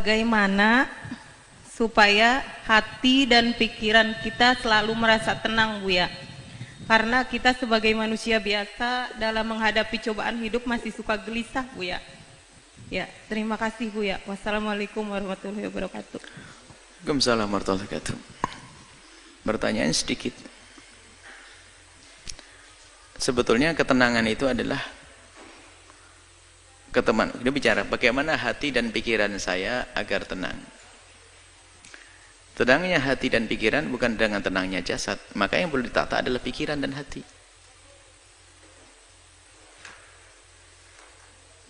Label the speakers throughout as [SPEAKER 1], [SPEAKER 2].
[SPEAKER 1] Bagaimana supaya hati dan pikiran kita selalu merasa tenang, Buya? Karena kita sebagai manusia biasa dalam menghadapi cobaan hidup masih suka gelisah, Buya. Ya, terima kasih, Buya. Wassalamualaikum warahmatullahi wabarakatuh.
[SPEAKER 2] Waalaikumsalam warahmatullahi wabarakatuh. Pertanyaan sedikit. Sebetulnya ketenangan itu adalah dia bicara bagaimana hati dan pikiran saya agar tenang. Tenangnya hati dan pikiran bukan dengan tenangnya jasad. Maka yang perlu ditata adalah pikiran dan hati.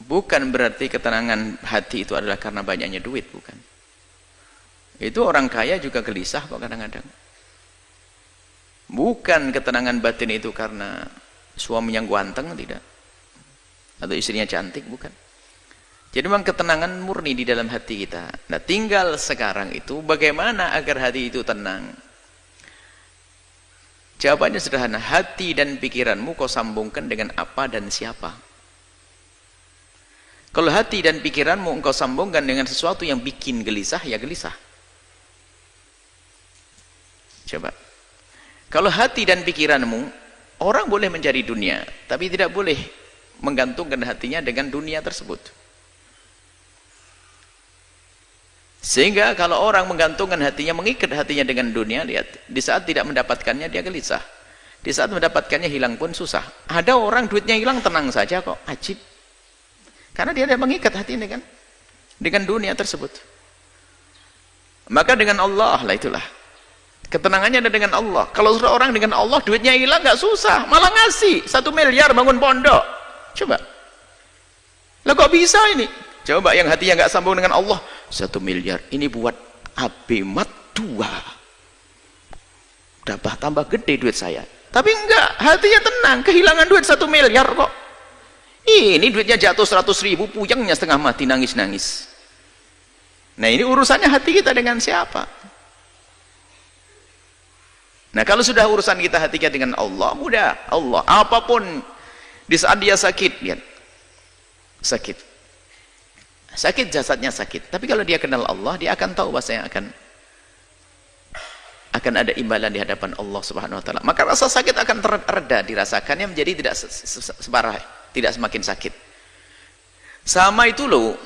[SPEAKER 2] Bukan berarti ketenangan hati itu adalah karena banyaknya duit, bukan. Itu orang kaya juga gelisah kok kadang-kadang. Bukan ketenangan batin itu karena suaminya ganteng, tidak. Atau istrinya cantik, bukan. Jadi memang ketenangan murni di dalam hati kita. Nah, tinggal sekarang itu bagaimana agar hati itu tenang. Jawabannya sederhana, hati dan pikiranmu kau sambungkan dengan apa dan siapa. Kalau hati dan pikiranmu engkau sambungkan dengan sesuatu yang bikin gelisah, ya gelisah. Coba. Kalau hati dan pikiranmu, orang boleh mencari dunia, tapi tidak boleh menggantungkan hatinya dengan dunia tersebut. Sehingga kalau orang menggantungkan hatinya, mengikat hatinya dengan dunia, lihat, di saat tidak mendapatkannya dia gelisah. Di saat mendapatkannya hilang pun susah. Ada orang duitnya hilang tenang saja kok, ajib. Karena dia tidak mengikat hatinya dengan dunia tersebut. Maka dengan Allah lah itulah. Ketenangannya ada dengan Allah. Kalau sudah orang dengan Allah duitnya hilang nggak susah, malah ngasih 1 miliar bangun pondok. Coba. Lah kok bisa ini? Coba yang hatinya nggak sambung dengan Allah, 1 miliar ini buat abimat 2. Dapat tambah gede duit saya. Tapi enggak, hatinya tenang, kehilangan duit 1 miliar kok. Ini duitnya jatuh 100.000, puyengnya setengah mati, nangis-nangis. Nah ini urusannya hati kita dengan siapa? Nah kalau sudah urusan kita hati kita dengan Allah, mudah. Allah, apapun di saat dia sakit, lihat, sakit jasadnya sakit. Tapi kalau dia kenal Allah, dia akan tahu bahwasanya akan ada imbalan di hadapan Allah Subhanahu Wa Taala. Maka rasa sakit akan terreda dirasakannya, menjadi tidak separah. Tidak semakin sakit. Sama itu loh,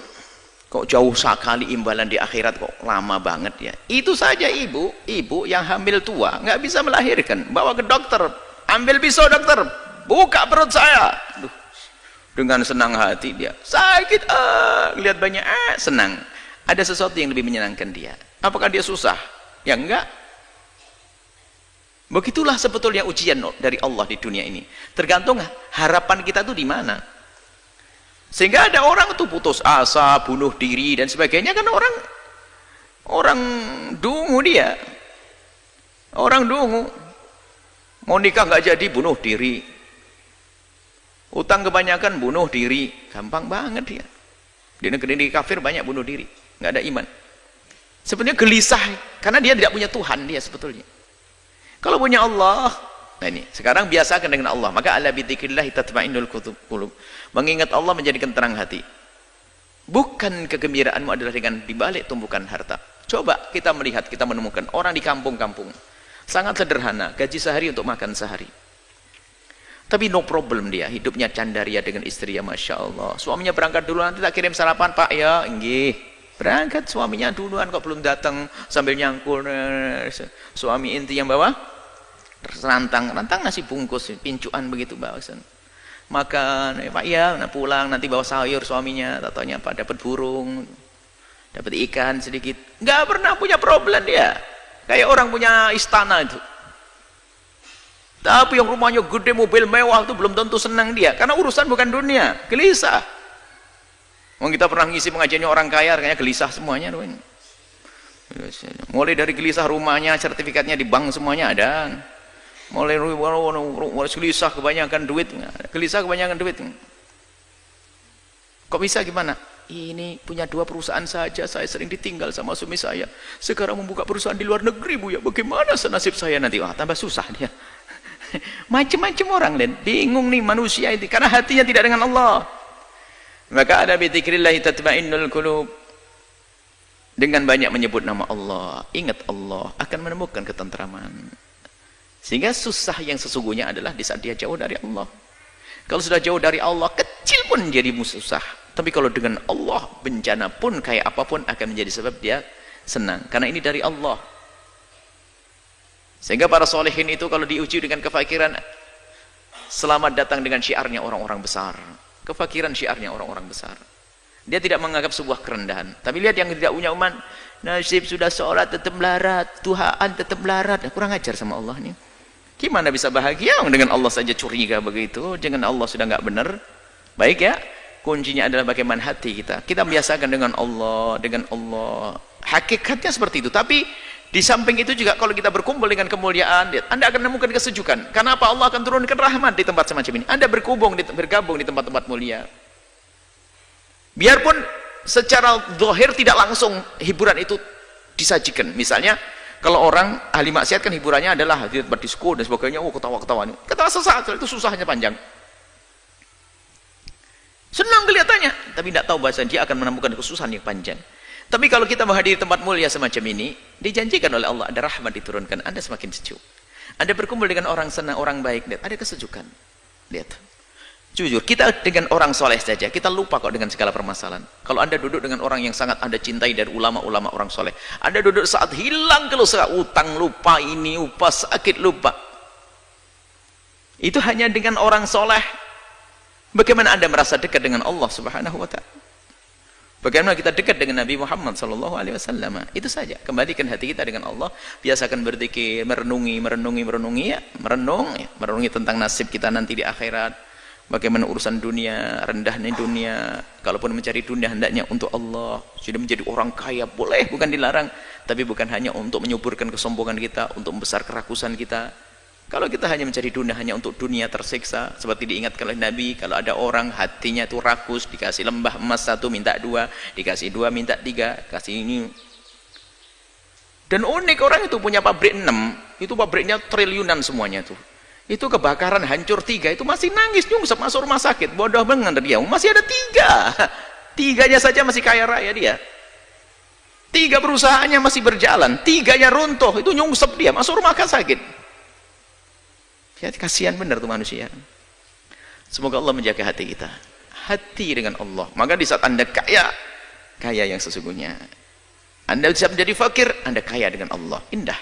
[SPEAKER 2] kok jauh sekali imbalan di akhirat, kok lama banget ya. Itu saja ibu yang hamil tua nggak bisa melahirkan, bawa ke dokter, ambil pisau dokter, buka perut saya. Duh, dengan senang hati dia sakit, lihat banyak, senang. Ada sesuatu yang lebih menyenangkan dia. Apakah dia susah? Ya enggak. Begitulah sebetulnya ujian dari Allah di dunia ini. Tergantung harapan kita tuh di mana. Sehingga ada orang tuh putus asa, bunuh diri dan sebagainya, kan orang dungu dia. Orang dungu. Mau nikah nggak jadi, bunuh diri. Utang kebanyakan, bunuh diri. Gampang banget dia. Di negeri kafir banyak bunuh diri, nggak ada iman. Sebenarnya gelisah karena dia tidak punya Tuhan dia sebetulnya. Kalau punya Allah, nah ini sekarang biasakan dengan Allah. Maka ala bidzikrillah tatma'innul qulub. Mengingat Allah menjadikan terang hati. Bukan kegembiraanmu adalah dengan dibalik tumpukan harta. Coba kita melihat, kita menemukan orang di kampung-kampung sangat sederhana, gaji sehari untuk makan sehari. Tapi no problem dia, hidupnya candaria dengan istri, ya Masya Allah. Suaminya berangkat dulu, nanti tak kirim sarapan Pak ya, nggih. Berangkat suaminya duluan kok belum datang, sambil nyangkul suami inti yang bawa rantang nasi bungkus, pincuan begitu bawasan. Makan, Pak ya, pulang nanti bawa sayur suaminya, tatanya Pak dapat burung, dapat ikan sedikit. Nggak pernah punya problem dia. Kayak orang punya istana itu. Tapi yang rumahnya gede, mobil mewah itu belum tentu senang dia, karena urusan bukan dunia, gelisah. Kita pernah ngisi pengajiannya orang kaya, kayaknya gelisah semuanya. Mulai dari gelisah rumahnya, sertifikatnya di bank semuanya ada. Mulai gelisah kebanyakan duit, gelisah kebanyakan duit. Kok bisa gimana? Ini punya 2 perusahaan saja, saya sering ditinggal sama suami saya. Sekarang membuka perusahaan di luar negeri, Bu ya. Bagaimana senasib saya nanti? Wah, tambah susah dia. Macam-macam orang lain, bingung nih manusia itu karena hatinya tidak dengan Allah. Maka ada bidzikrillah tatma'innul qulub. Dengan banyak menyebut nama Allah, ingat Allah, akan menemukan ketentraman. Sehingga susah yang sesungguhnya adalah di saat dia jauh dari Allah. Kalau sudah jauh dari Allah, kecil pun jadi susah. Tapi kalau dengan Allah, bencana pun kayak apapun akan menjadi sebab dia senang. Karena ini dari Allah. Sehingga para solehin itu kalau diuji dengan kefakiran, selamat datang dengan syiarnya orang-orang besar. Kefakiran syiarnya orang-orang besar. Dia tidak menganggap sebuah kerendahan. Tapi lihat yang tidak punya iman, nasib sudah sholat tetap melarat, Tuhan tetap melarat. Kurang ajar sama Allah nih. Gimana bisa bahagia dengan Allah saja curiga begitu? Dengan Allah sudah nggak benar. Baik ya, kuncinya adalah bagaimana hati kita. Kita biasakan dengan Allah, dengan Allah. Hakikatnya seperti itu. Tapi di samping itu juga kalau kita berkumpul dengan kemuliaan, Anda akan menemukan kesejukan. Karena apa? Allah akan turunkan rahmat di tempat semacam ini. Anda bergabung di tempat-tempat mulia. Biarpun secara zahir tidak langsung hiburan itu disajikan. Misalnya kalau orang ahli maksiat kan hiburannya adalah hadir berdisko dan sebagainya, ketawa-ketawa. Ketawa sesaat, itu susahnya panjang. Senang kelihatannya, tapi tidak tahu bahasa dia akan menemukan kesusahan yang panjang. Tapi kalau kita menghadiri tempat mulia semacam ini, dijanjikan oleh Allah ada rahmat diturunkan, Anda semakin sejuk. Anda berkumpul dengan orang senang, orang baik, ada kesejukan. Lihat. Jujur, kita dengan orang soleh saja, kita lupa kok dengan segala permasalahan. Kalau Anda duduk dengan orang yang sangat Anda cintai dari ulama-ulama orang soleh, Anda duduk saat hilang kalau saat utang lupa, ini lupa, sakit lupa. Itu hanya dengan orang soleh. Bagaimana Anda merasa dekat dengan Allah Subhanahu wa ta'ala? Bagaimana kita dekat dengan Nabi Muhammad SAW? Itu saja. Kembalikan hati kita dengan Allah. Biasakan berzikir, merenungi ya. Merenungi tentang nasib kita nanti di akhirat. Bagaimana urusan dunia, rendahnya dunia. Kalaupun mencari dunia hendaknya untuk Allah. Sudah menjadi orang kaya, boleh, bukan dilarang. Tapi bukan hanya untuk menyuburkan kesombongan kita, untuk membesar kerakusan kita. Kalau kita hanya mencari dunia hanya untuk dunia tersiksa, seperti diingatkan oleh Nabi, kalau ada orang hatinya itu rakus, dikasih lembah emas 1 minta 2, dikasih 2 minta 3, kasih ini. Dan unik orang itu punya pabrik 6, itu pabriknya triliunan semuanya tuh. Itu kebakaran hancur 3, itu masih nangis nyungsep masuk rumah sakit. Bodoh banget dia, masih ada 3. 3-nya saja masih kaya raya dia. 3 perusahaannya masih berjalan, 3-nya runtuh, itu nyungsep dia masuk rumah sakit. Ya, kasihan benar tuh manusia. Semoga Allah menjaga hati kita. Hati dengan Allah. Maka di saat Anda kaya yang sesungguhnya. Anda bisa menjadi fakir, Anda kaya dengan Allah. Indah.